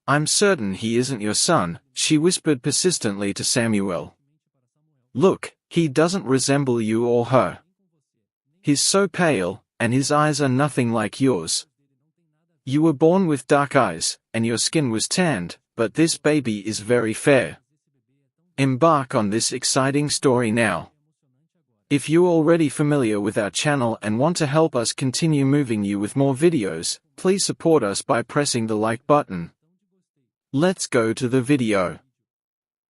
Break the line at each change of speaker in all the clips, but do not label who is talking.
I'm certain he isn't your son, she whispered persistently to Samuel. Look, he doesn't resemble you or her. He's so pale, and his eyes are nothing like yours. You were born with dark eyes, and your skin was tanned, but this baby is very fair. Embark on this exciting story now. If you're already familiar with our channel and want to help us continue moving you with more videos, please support us by pressing the like button. Let's go to the video.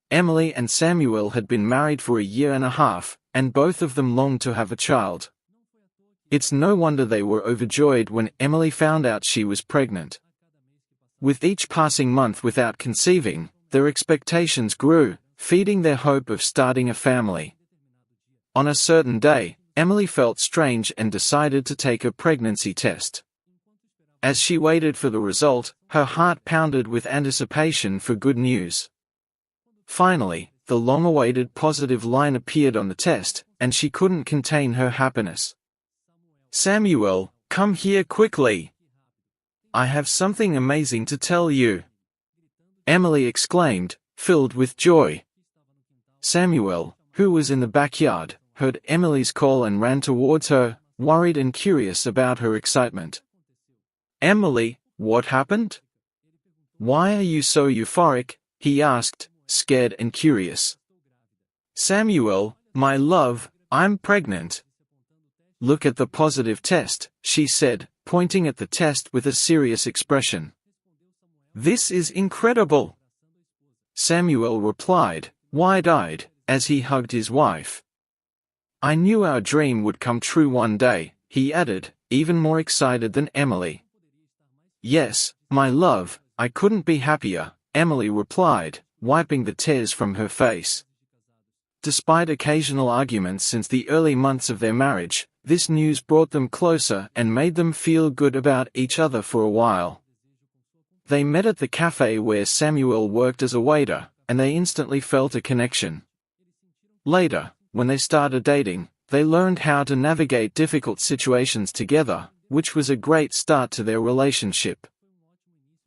Emily and Samuel had been married for a year and a half, and both of them longed to have a child. It's no wonder they were overjoyed when Emily found out she was pregnant. With each passing month without conceiving, their expectations grew, feeding their hope of starting a family. On a certain day, Emily felt strange and decided to take a pregnancy test. As she waited for the result, her heart pounded with anticipation for good news. Finally, the long-awaited positive line appeared on the test, and she couldn't contain her happiness. Samuel, come here quickly. I have something amazing to tell you. Emily exclaimed, filled with joy. Samuel, who was in the backyard, heard Emily's call and ran towards her, worried and curious about her excitement. Emily, what happened? Why are you so euphoric? He asked, scared and curious. Samuel, my love, I'm pregnant. Look at the positive test, she said, pointing at the test with a serious expression. This is incredible. Samuel replied, wide-eyed, as he hugged his wife. I knew our dream would come true one day, he added, even more excited than Emily. Yes, my love, I couldn't be happier, Emily replied, wiping the tears from her face. Despite occasional arguments since the early months of their marriage, this news brought them closer and made them feel good about each other for a while. They met at the cafe where Samuel worked as a waiter, and they instantly felt a connection. Later, when they started dating, they learned how to navigate difficult situations together, which was a great start to their relationship.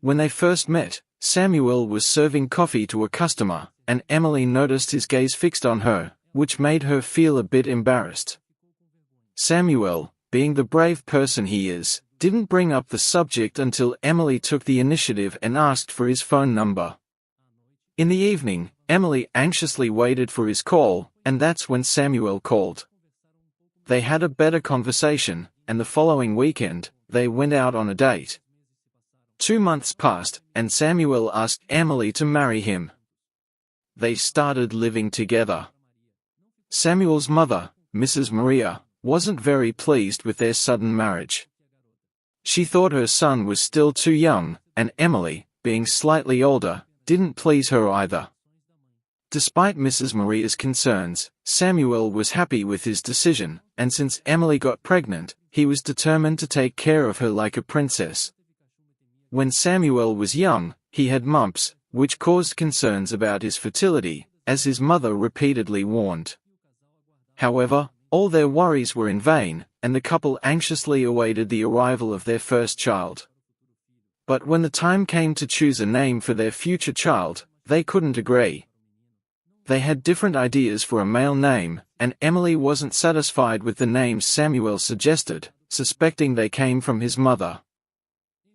When they first met, Samuel was serving coffee to a customer, and Emily noticed his gaze fixed on her, which made her feel a bit embarrassed. Samuel, being the brave person he is, didn't bring up the subject until Emily took the initiative and asked for his phone number. In the evening, Emily anxiously waited for his call, and that's when Samuel called. They had a better conversation, and the following weekend, they went out on a date. 2 months passed, and Samuel asked Emily to marry him. They started living together. Samuel's mother, Mrs. Maria, wasn't very pleased with their sudden marriage. She thought her son was still too young, and Emily, being slightly older, didn't please her either. Despite Mrs. Maria's concerns, Samuel was happy with his decision, and since Emily got pregnant, he was determined to take care of her like a princess. When Samuel was young, he had mumps, which caused concerns about his fertility, as his mother repeatedly warned. However, all their worries were in vain, and the couple anxiously awaited the arrival of their first child. But when the time came to choose a name for their future child, they couldn't agree. They had different ideas for a male name, and Emily wasn't satisfied with the names Samuel suggested, suspecting they came from his mother.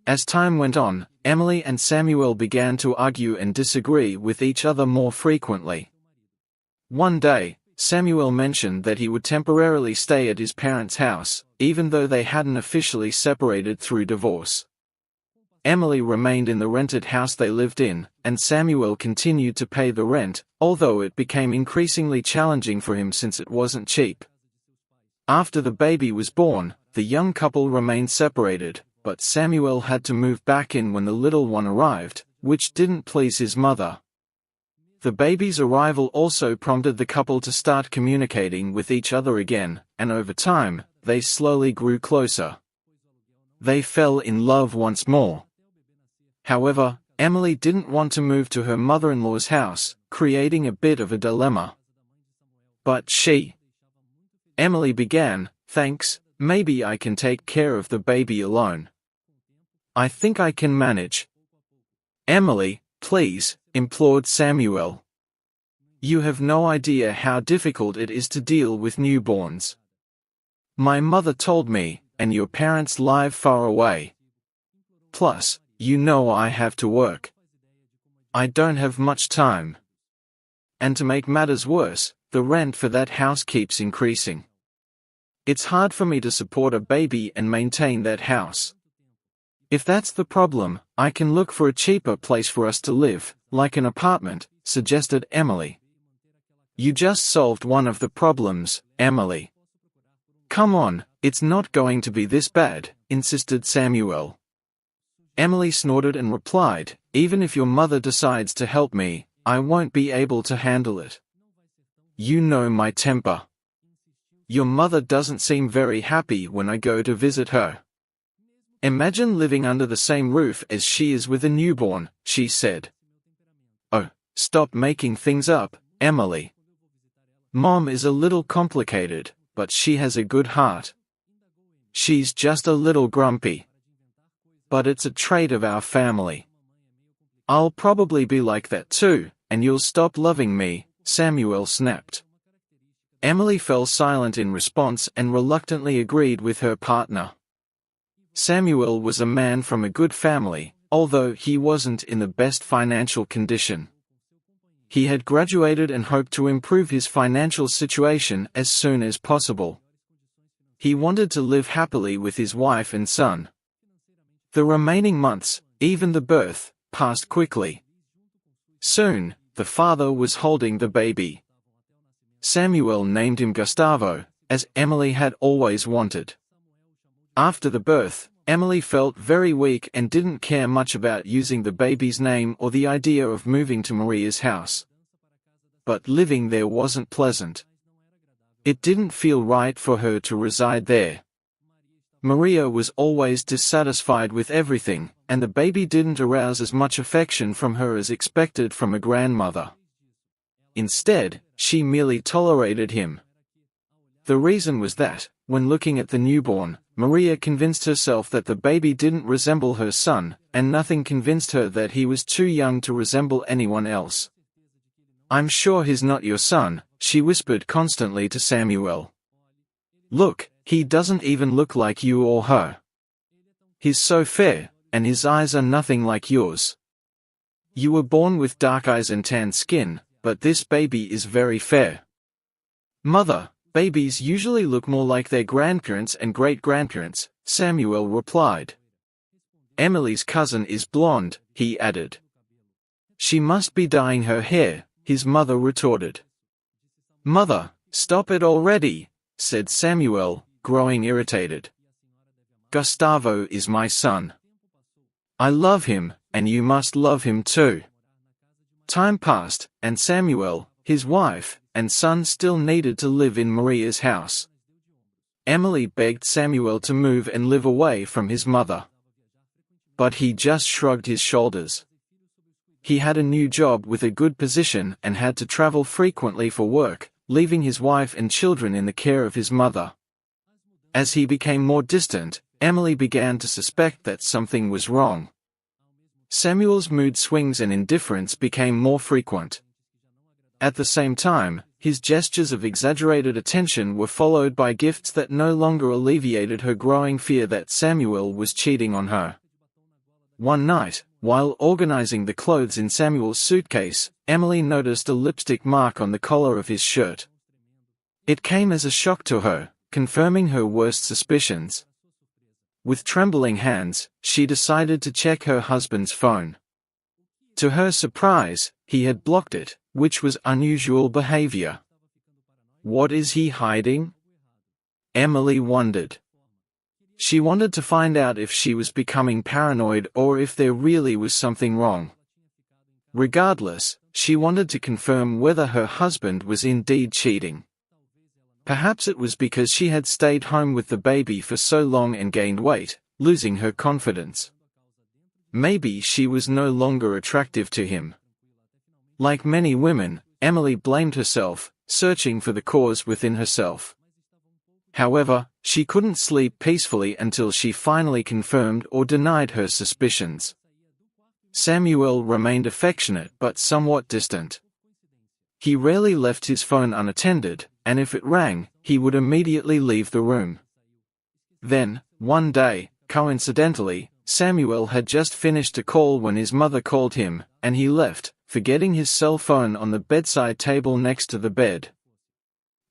As time went on, Emily and Samuel began to argue and disagree with each other more frequently. One day, Samuel mentioned that he would temporarily stay at his parents' house, even though they hadn't officially separated through divorce. Emily remained in the rented house they lived in, and Samuel continued to pay the rent, although it became increasingly challenging for him since it wasn't cheap. After the baby was born, the young couple remained separated, but Samuel had to move back in when the little one arrived, which didn't please his mother. The baby's arrival also prompted the couple to start communicating with each other again, and over time, they slowly grew closer. They fell in love once more. However, Emily didn't want to move to her mother-in-law's house, creating a bit of a dilemma. But Emily began, thanks, maybe I can take care of the baby alone. I think I can manage. Emily, please, implored Samuel. You have no idea how difficult it is to deal with newborns. My mother told me, and your parents live far away. Plus, you know I have to work. I don't have much time. And to make matters worse, the rent for that house keeps increasing. It's hard for me to support a baby and maintain that house. If that's the problem, I can look for a cheaper place for us to live, like an apartment, suggested Emily. You just solved one of the problems, Emily. Come on, it's not going to be this bad, insisted Samuel. Emily snorted and replied, even if your mother decides to help me, I won't be able to handle it. You know my temper. Your mother doesn't seem very happy when I go to visit her. Imagine living under the same roof as she is with a newborn, she said. Oh, stop making things up, Emily. Mom is a little complicated, but she has a good heart. She's just a little grumpy. But it's a trait of our family. I'll probably be like that too, and you'll stop loving me, Samuel snapped. Emily fell silent in response and reluctantly agreed with her partner. Samuel was a man from a good family, although he wasn't in the best financial condition. He had graduated and hoped to improve his financial situation as soon as possible. He wanted to live happily with his wife and son. The remaining months, even the birth, passed quickly. Soon, the father was holding the baby. Samuel named him Gustavo, as Emily had always wanted. After the birth, Emily felt very weak and didn't care much about using the baby's name or the idea of moving to Maria's house. But living there wasn't pleasant. It didn't feel right for her to reside there. Maria was always dissatisfied with everything, and the baby didn't arouse as much affection from her as expected from a grandmother. Instead, she merely tolerated him. The reason was that, when looking at the newborn, Maria convinced herself that the baby didn't resemble her son, and nothing convinced her that he was too young to resemble anyone else. I'm sure he's not your son, she whispered constantly to Samuel. Look, he doesn't even look like you or her. He's so fair, and his eyes are nothing like yours. You were born with dark eyes and tan skin, but this baby is very fair. Mother, babies usually look more like their grandparents and great-grandparents, Samuel replied. Emily's cousin is blonde, he added. She must be dyeing her hair, his mother retorted. Mother, stop it already, said Samuel, growing irritated. Gustavo is my son. I love him, and you must love him too. Time passed, and Samuel, his wife, and son still needed to live in Maria's house. Emily begged Samuel to move and live away from his mother. But he just shrugged his shoulders. He had a new job with a good position and had to travel frequently for work, leaving his wife and children in the care of his mother. As he became more distant, Emily began to suspect that something was wrong. Samuel's mood swings and indifference became more frequent. At the same time, his gestures of exaggerated attention were followed by gifts that no longer alleviated her growing fear that Samuel was cheating on her. One night, while organizing the clothes in Samuel's suitcase, Emily noticed a lipstick mark on the collar of his shirt. It came as a shock to her, confirming her worst suspicions. With trembling hands, she decided to check her husband's phone. To her surprise, he had blocked it, which was unusual behavior. What is he hiding? Emily wondered. She wanted to find out if she was becoming paranoid or if there really was something wrong. Regardless, she wanted to confirm whether her husband was indeed cheating. Perhaps it was because she had stayed home with the baby for so long and gained weight, losing her confidence. Maybe she was no longer attractive to him. Like many women, Emily blamed herself, searching for the cause within herself. However, she couldn't sleep peacefully until she finally confirmed or denied her suspicions. Samuel remained affectionate but somewhat distant. He rarely left his phone unattended, and if it rang, he would immediately leave the room. Then, one day, coincidentally, Samuel had just finished a call when his mother called him, and he left, forgetting his cell phone on the bedside table next to the bed.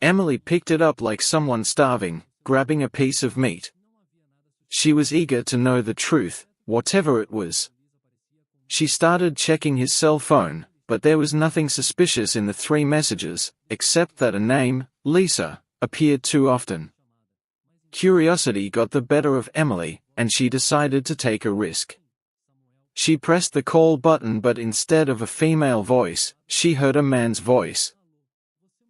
Emily picked it up like someone starving, grabbing a piece of meat. She was eager to know the truth, whatever it was. She started checking his cell phone, but there was nothing suspicious in the 3 messages, except that a name, Lisa, appeared too often. Curiosity got the better of Emily, and she decided to take a risk. She pressed the call button, but instead of a female voice, she heard a man's voice.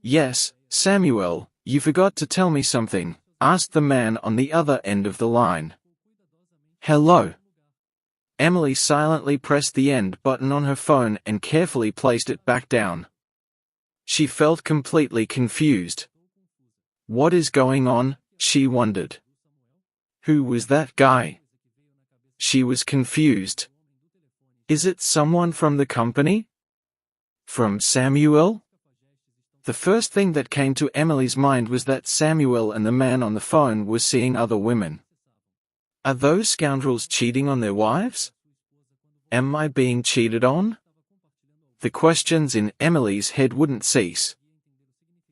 "Yes, Samuel, you forgot to tell me something," asked the man on the other end of the line. "Hello." Emily silently pressed the end button on her phone and carefully placed it back down. She felt completely confused. What is going on, she wondered. Who was that guy? She was confused. Is it someone from the company? From Samuel? The first thing that came to Emily's mind was that Samuel and the man on the phone were seeing other women. Are those scoundrels cheating on their wives? Am I being cheated on? The questions in Emily's head wouldn't cease.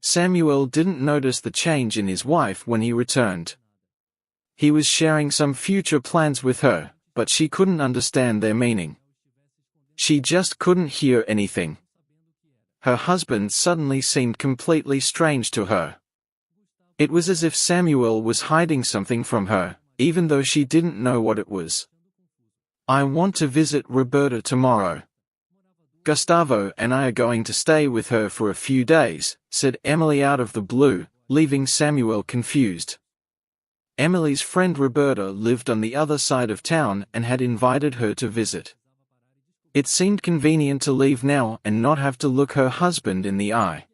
Samuel didn't notice the change in his wife when he returned. He was sharing some future plans with her, but she couldn't understand their meaning. She just couldn't hear anything. Her husband suddenly seemed completely strange to her. It was as if Samuel was hiding something from her, even though she didn't know what it was. I want to visit Roberta tomorrow. Gustavo and I are going to stay with her for a few days, said Emily out of the blue, leaving Samuel confused. Emily's friend Roberta lived on the other side of town and had invited her to visit. It seemed convenient to leave now and not have to look her husband in the eye.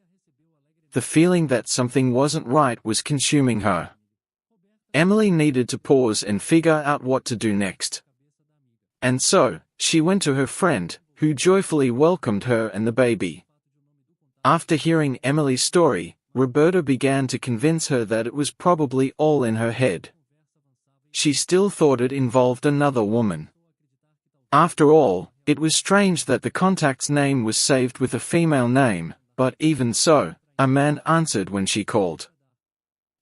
The feeling that something wasn't right was consuming her. Emily needed to pause and figure out what to do next. And so, she went to her friend, who joyfully welcomed her and the baby. After hearing Emily's story, Roberta began to convince her that it was probably all in her head. She still thought it involved another woman. After all, it was strange that the contact's name was saved with a female name, but even so, a man answered when she called.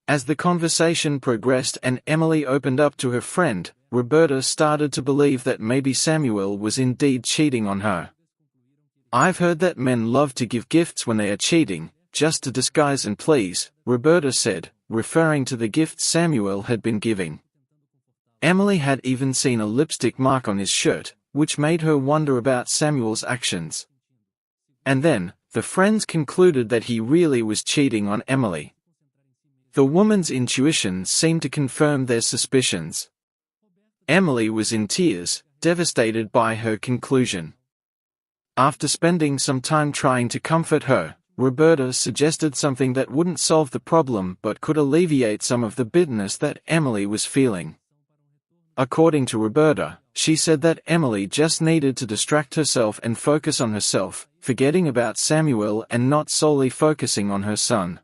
As the conversation progressed and Emily opened up to her friend, Roberta started to believe that maybe Samuel was indeed cheating on her. I've heard that men love to give gifts when they are cheating, just to disguise and please, Roberta said, referring to the gifts Samuel had been giving. Emily had even seen a lipstick mark on his shirt, which made her wonder about Samuel's actions. And then, the friends concluded that he really was cheating on Emily. The woman's intuition seemed to confirm their suspicions. Emily was in tears, devastated by her conclusion. After spending some time trying to comfort her, Roberta suggested something that wouldn't solve the problem but could alleviate some of the bitterness that Emily was feeling. According to Roberta, she said that Emily just needed to distract herself and focus on herself, forgetting about Samuel and not solely focusing on her son.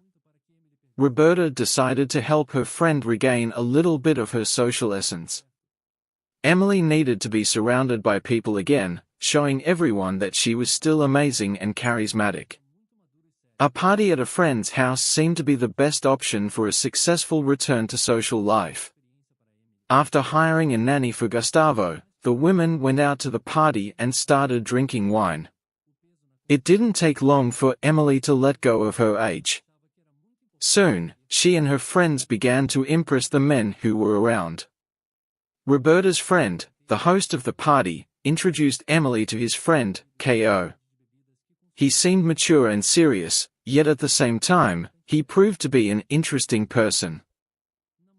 Roberta decided to help her friend regain a little bit of her social essence. Emily needed to be surrounded by people again, showing everyone that she was still amazing and charismatic. A party at a friend's house seemed to be the best option for a successful return to social life. After hiring a nanny for Gustavo, the women went out to the party and started drinking wine. It didn't take long for Emily to let go of her age. Soon, she and her friends began to impress the men who were around. Roberta's friend, the host of the party, introduced Emily to his friend, Ko. He seemed mature and serious, yet at the same time, he proved to be an interesting person.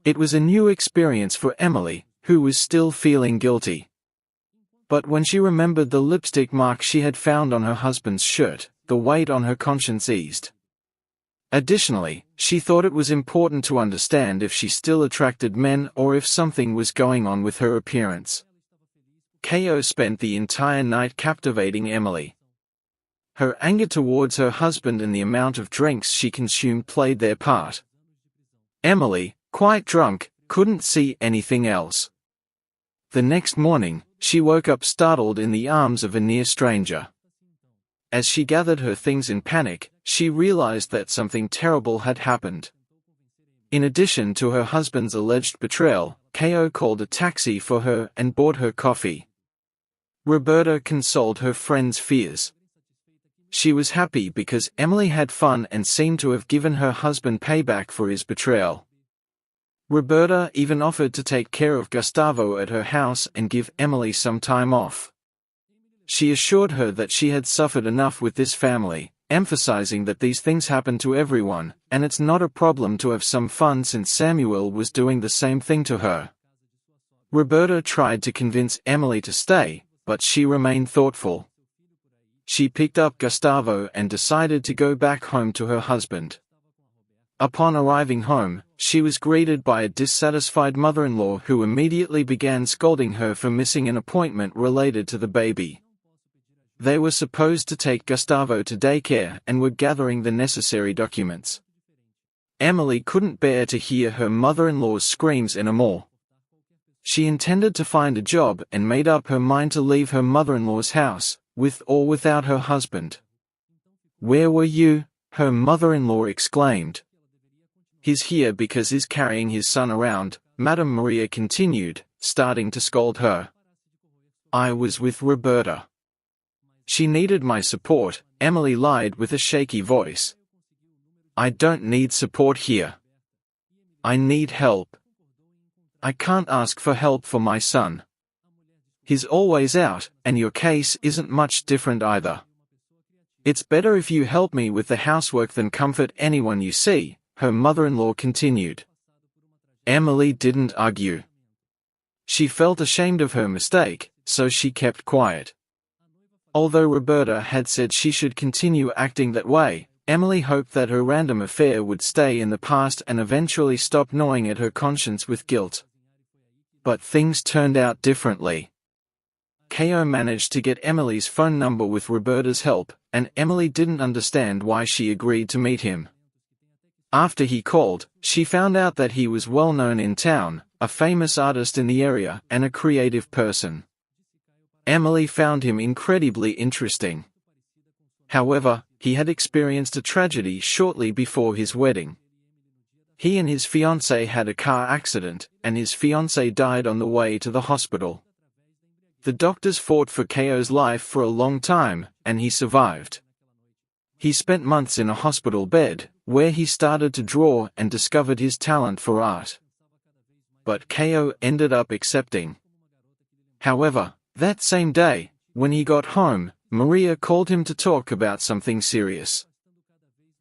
It was a new experience for Emily, who was still feeling guilty. But when she remembered the lipstick mark she had found on her husband's shirt, the weight on her conscience eased. Additionally, she thought it was important to understand if she still attracted men or if something was going on with her appearance. Ko spent the entire night captivating Emily. Her anger towards her husband and the amount of drinks she consumed played their part. Emily, quite drunk, couldn't see anything else. The next morning, she woke up startled in the arms of a near stranger. As she gathered her things in panic, she realized that something terrible had happened. In addition to her husband's alleged betrayal, Ko called a taxi for her and bought her coffee. Roberta consoled her friend's fears. She was happy because Emily had fun and seemed to have given her husband payback for his betrayal. Roberta even offered to take care of Gustavo at her house and give Emily some time off. She assured her that she had suffered enough with this family, emphasizing that these things happen to everyone, and it's not a problem to have some fun since Samuel was doing the same thing to her. Roberta tried to convince Emily to stay, but she remained thoughtful. She picked up Gustavo and decided to go back home to her husband. Upon arriving home, she was greeted by a dissatisfied mother-in-law who immediately began scolding her for missing an appointment related to the baby. They were supposed to take Gustavo to daycare and were gathering the necessary documents. Emily couldn't bear to hear her mother-in-law's screams anymore. She intended to find a job and made up her mind to leave her mother-in-law's house, with or without her husband. "Where were you?" her mother-in-law exclaimed. "He's here because he's carrying his son around," Madame Maria continued, starting to scold her. "I was with Roberta. She needed my support," Emily lied with a shaky voice. "I don't need support here. I need help. I can't ask for help for my son. He's always out, and your case isn't much different either. It's better if you help me with the housework than comfort anyone you see," her mother-in-law continued. Emily didn't argue. She felt ashamed of her mistake, so she kept quiet. Although Roberta had said she should continue acting that way, Emily hoped that her random affair would stay in the past and eventually stop gnawing at her conscience with guilt. But things turned out differently. Ko managed to get Emily's phone number with Roberta's help, and Emily didn't understand why she agreed to meet him. After he called, she found out that he was well known in town, a famous artist in the area and a creative person. Emily found him incredibly interesting. However, he had experienced a tragedy shortly before his wedding. He and his fiancée had a car accident, and his fiancée died on the way to the hospital. The doctors fought for Ko's life for a long time, and he survived. He spent months in a hospital bed, where he started to draw and discovered his talent for art. But Ko ended up accepting. However, that same day, when he got home, Maria called him to talk about something serious.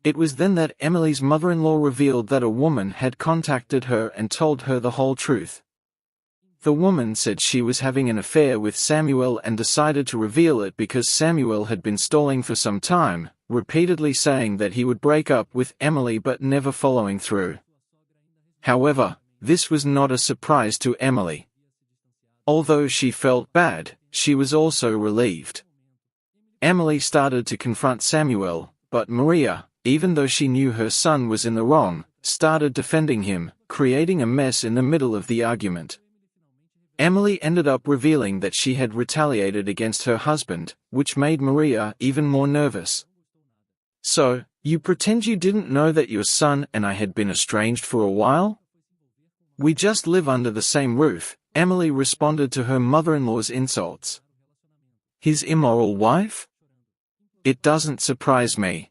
It was then that Emily's mother-in-law revealed that a woman had contacted her and told her the whole truth. The woman said she was having an affair with Samuel and decided to reveal it because Samuel had been stalling for some time, repeatedly saying that he would break up with Emily but never following through. However, this was not a surprise to Emily. Although she felt bad, she was also relieved. Emily started to confront Samuel, but Maria, even though she knew her son was in the wrong, started defending him, creating a mess in the middle of the argument. Emily ended up revealing that she had retaliated against her husband, which made Maria even more nervous. "So, you pretend you didn't know that your son and I had been estranged for a while? We just live under the same roof," Emily responded to her mother-in-law's insults. "His immoral wife? It doesn't surprise me.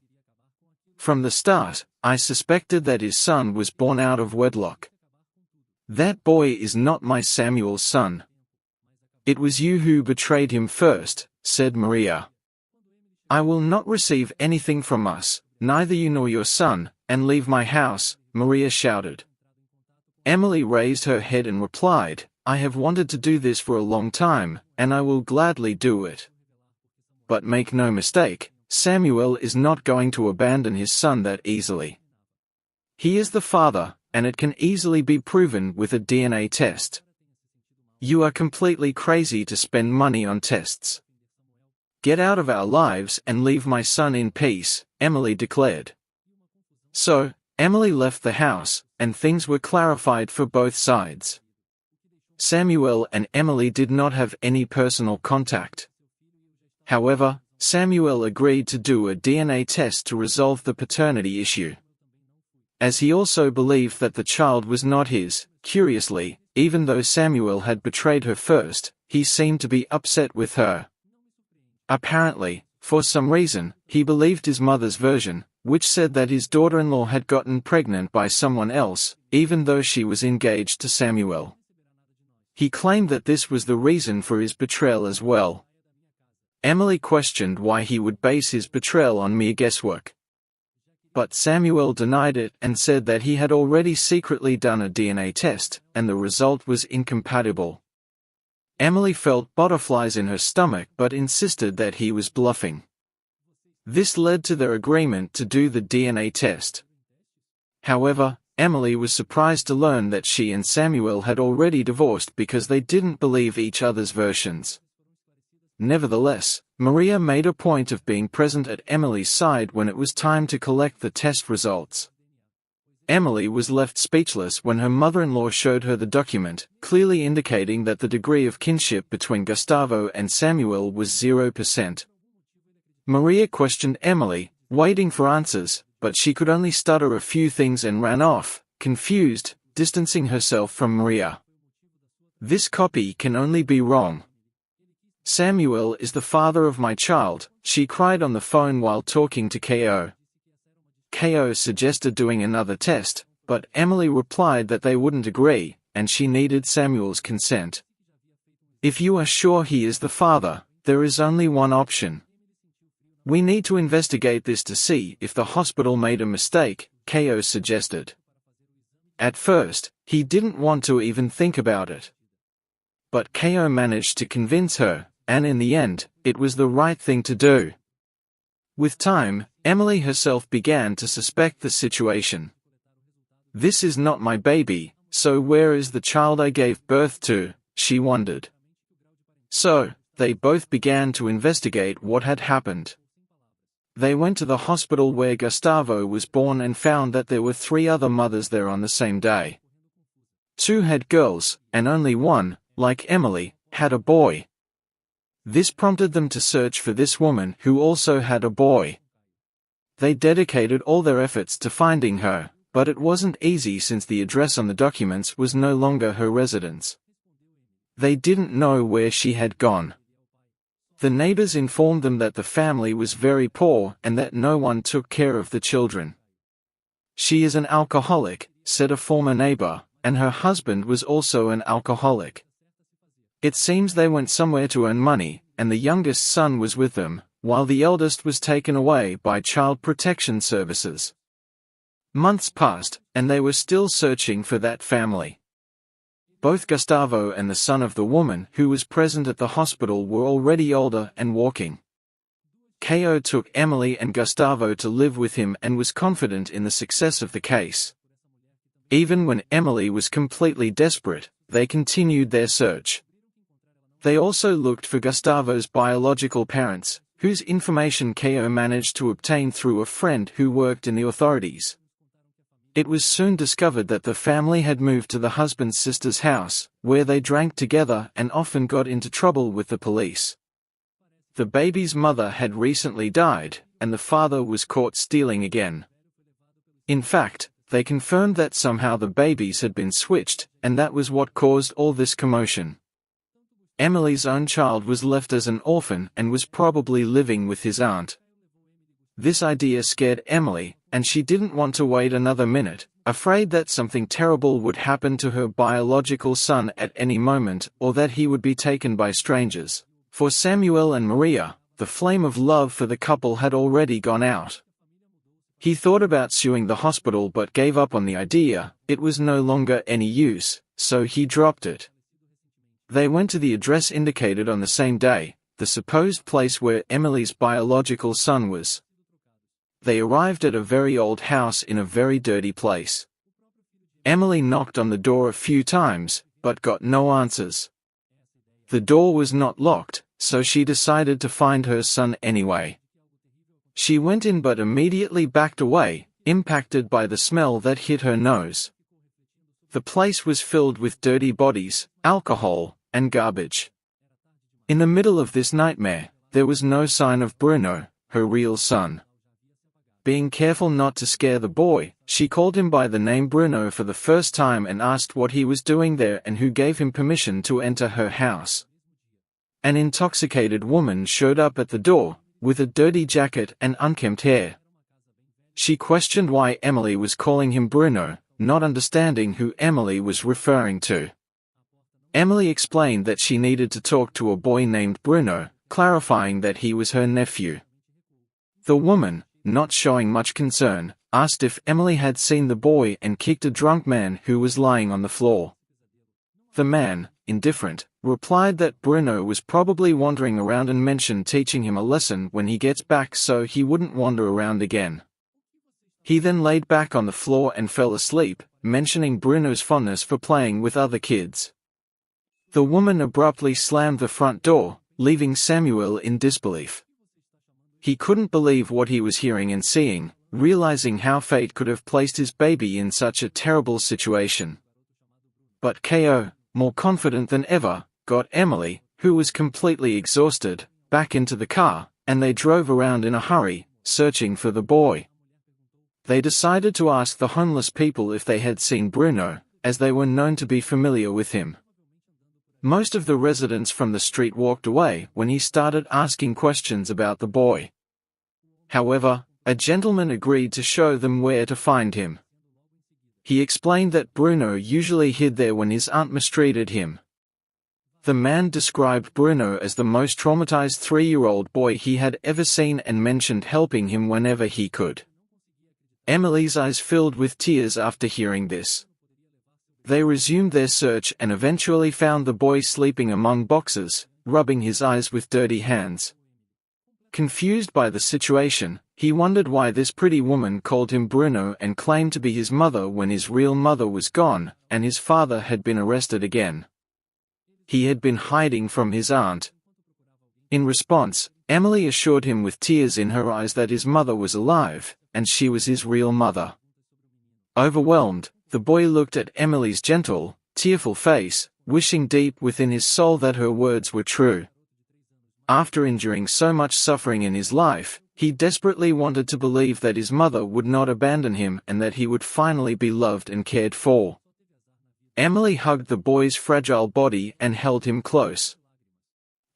From the start, I suspected that his son was born out of wedlock. That boy is not my Samuel's son. It was you who betrayed him first," said Maria. "I will not receive anything from us, neither you nor your son, and leave my house," Maria shouted. Emily raised her head and replied, "I have wanted to do this for a long time, and I will gladly do it. But make no mistake, Samuel is not going to abandon his son that easily. He is the father, and it can easily be proven with a DNA test. You are completely crazy to spend money on tests. Get out of our lives and leave my son in peace, Emily declared. So, Emily left the house, and things were clarified for both sides. Samuel and Emily did not have any personal contact. However, Samuel agreed to do a DNA test to resolve the paternity issue. As he also believed that the child was not his, curiously, even though Samuel had betrayed her first, he seemed to be upset with her. Apparently, for some reason, he believed his mother's version, which said that his daughter-in-law had gotten pregnant by someone else, even though she was engaged to Samuel. He claimed that this was the reason for his betrayal as well. Emily questioned why he would base his betrayal on mere guesswork. But Samuel denied it and said that he had already secretly done a DNA test, and the result was incompatible. Emily felt butterflies in her stomach but insisted that he was bluffing. This led to their agreement to do the DNA test. However, Emily was surprised to learn that she and Samuel had already divorced because they didn't believe each other's versions. Nevertheless, Maria made a point of being present at Emily's side when it was time to collect the test results. Emily was left speechless when her mother-in-law showed her the document, clearly indicating that the degree of kinship between Gustavo and Samuel was 0%. Maria questioned Emily, waiting for answers, but she could only stutter a few things and ran off, confused, distancing herself from Maria. This copy can only be wrong. Samuel is the father of my child, she cried on the phone while talking to Ko. Ko suggested doing another test, but Emily replied that they wouldn't agree, and she needed Samuel's consent. If you are sure he is the father, there is only one option. We need to investigate this to see if the hospital made a mistake, Ko suggested. At first, he didn't want to even think about it. But Ko managed to convince her, and in the end, it was the right thing to do. With time, Emily herself began to suspect the situation. This is not my baby, so where is the child I gave birth to, she wondered. So, they both began to investigate what had happened. They went to the hospital where Gustavo was born and found that there were 3 other mothers there on the same day. 2 had girls, and only 1, like Emily, had a boy. This prompted them to search for this woman who also had a boy. They dedicated all their efforts to finding her, but it wasn't easy since the address on the documents was no longer her residence. They didn't know where she had gone. The neighbors informed them that the family was very poor and that no one took care of the children. She is an alcoholic, said a former neighbor, and her husband was also an alcoholic. It seems they went somewhere to earn money, and the youngest son was with them, while the eldest was taken away by Child Protection Services. Months passed, and they were still searching for that family. Both Gustavo and the son of the woman who was present at the hospital were already older and walking. Ko took Emily and Gustavo to live with him and was confident in the success of the case. Even when Emily was completely desperate, they continued their search. They also looked for Gustavo's biological parents, whose information Ko managed to obtain through a friend who worked in the authorities. It was soon discovered that the family had moved to the husband's sister's house, where they drank together and often got into trouble with the police. The baby's mother had recently died, and the father was caught stealing again. In fact, they confirmed that somehow the babies had been switched, and that was what caused all this commotion. Emily's own child was left as an orphan and was probably living with his aunt. This idea scared Emily, and she didn't want to wait another minute, afraid that something terrible would happen to her biological son at any moment or that he would be taken by strangers. For Samuel and Maria, the flame of love for the couple had already gone out. He thought about suing the hospital but gave up on the idea. It was no longer any use, so he dropped it. They went to the address indicated on the same day, the supposed place where Emily's biological son was. They arrived at a very old house in a very dirty place. Emily knocked on the door a few times, but got no answers. The door was not locked, so she decided to find her son anyway. She went in but immediately backed away, impacted by the smell that hit her nose. The place was filled with dirty bodies, alcohol, and garbage. In the middle of this nightmare, there was no sign of Bruno, her real son. Being careful not to scare the boy, she called him by the name Bruno for the first time and asked what he was doing there and who gave him permission to enter her house. An intoxicated woman showed up at the door, with a dirty jacket and unkempt hair. She questioned why Emily was calling him Bruno, not understanding who Emily was referring to. Emily explained that she needed to talk to a boy named Bruno, clarifying that he was her nephew. The woman, not showing much concern, asked if Emily had seen the boy and kicked a drunk man who was lying on the floor. The man, indifferent, replied that Bruno was probably wandering around and mentioned teaching him a lesson when he gets back so he wouldn't wander around again. He then laid back on the floor and fell asleep, mentioning Bruno's fondness for playing with other kids. The woman abruptly slammed the front door, leaving Samuel in disbelief. He couldn't believe what he was hearing and seeing, realizing how fate could have placed his baby in such a terrible situation. But Ko, more confident than ever, got Emily, who was completely exhausted, back into the car, and they drove around in a hurry, searching for the boy. They decided to ask the homeless people if they had seen Bruno, as they were known to be familiar with him. Most of the residents from the street walked away when he started asking questions about the boy. However, a gentleman agreed to show them where to find him. He explained that Bruno usually hid there when his aunt mistreated him. The man described Bruno as the most traumatized 3-year-old boy he had ever seen and mentioned helping him whenever he could. Emily's eyes filled with tears after hearing this. They resumed their search and eventually found the boy sleeping among boxes, rubbing his eyes with dirty hands. Confused by the situation, he wondered why this pretty woman called him Bruno and claimed to be his mother when his real mother was gone, and his father had been arrested again. He had been hiding from his aunt. In response, Emily assured him with tears in her eyes that his mother was alive, and she was his real mother. Overwhelmed, the boy looked at Emily's gentle, tearful face, wishing deep within his soul that her words were true. After enduring so much suffering in his life, he desperately wanted to believe that his mother would not abandon him and that he would finally be loved and cared for. Emily hugged the boy's fragile body and held him close.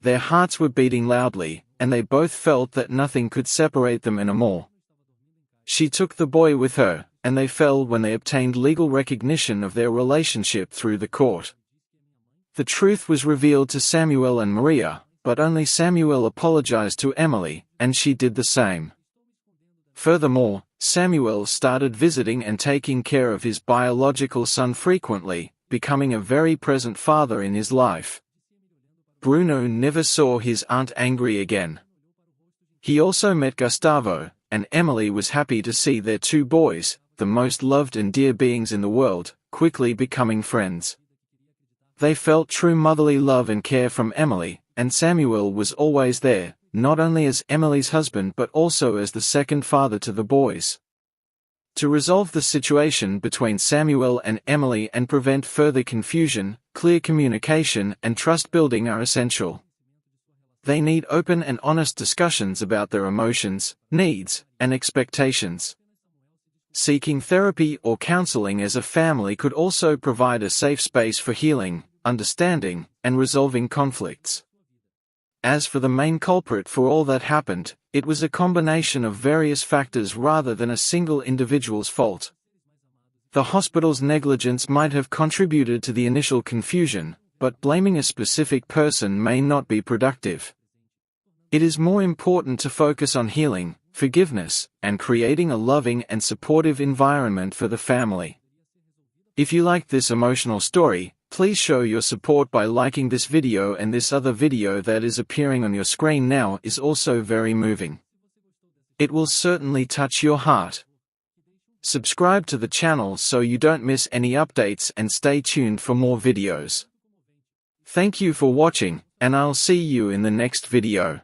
Their hearts were beating loudly, and they both felt that nothing could separate them anymore. She took the boy with her, and they fell when they obtained legal recognition of their relationship through the court. The truth was revealed to Samuel and Maria, but only Samuel apologized to Emily, and she did the same. Furthermore, Samuel started visiting and taking care of his biological son frequently, becoming a very present father in his life. Bruno never saw his aunt angry again. He also met Gustavo, and Emily was happy to see their 2 boys, the most loved and dear beings in the world, quickly becoming friends. They felt true motherly love and care from Emily, and Samuel was always there, not only as Emily's husband but also as the second father to the boys. To resolve the situation between Samuel and Emily and prevent further confusion, clear communication and trust building are essential. They need open and honest discussions about their emotions, needs, and expectations. Seeking therapy or counseling as a family could also provide a safe space for healing, understanding, and resolving conflicts. As for the main culprit for all that happened, it was a combination of various factors rather than a single individual's fault. The hospital's negligence might have contributed to the initial confusion, but blaming a specific person may not be productive. It is more important to focus on healing, forgiveness, and creating a loving and supportive environment for the family. If you liked this emotional story, please show your support by liking this video, and this other video that is appearing on your screen now is also very moving. It will certainly touch your heart. Subscribe to the channel so you don't miss any updates and stay tuned for more videos. Thank you for watching, and I'll see you in the next video.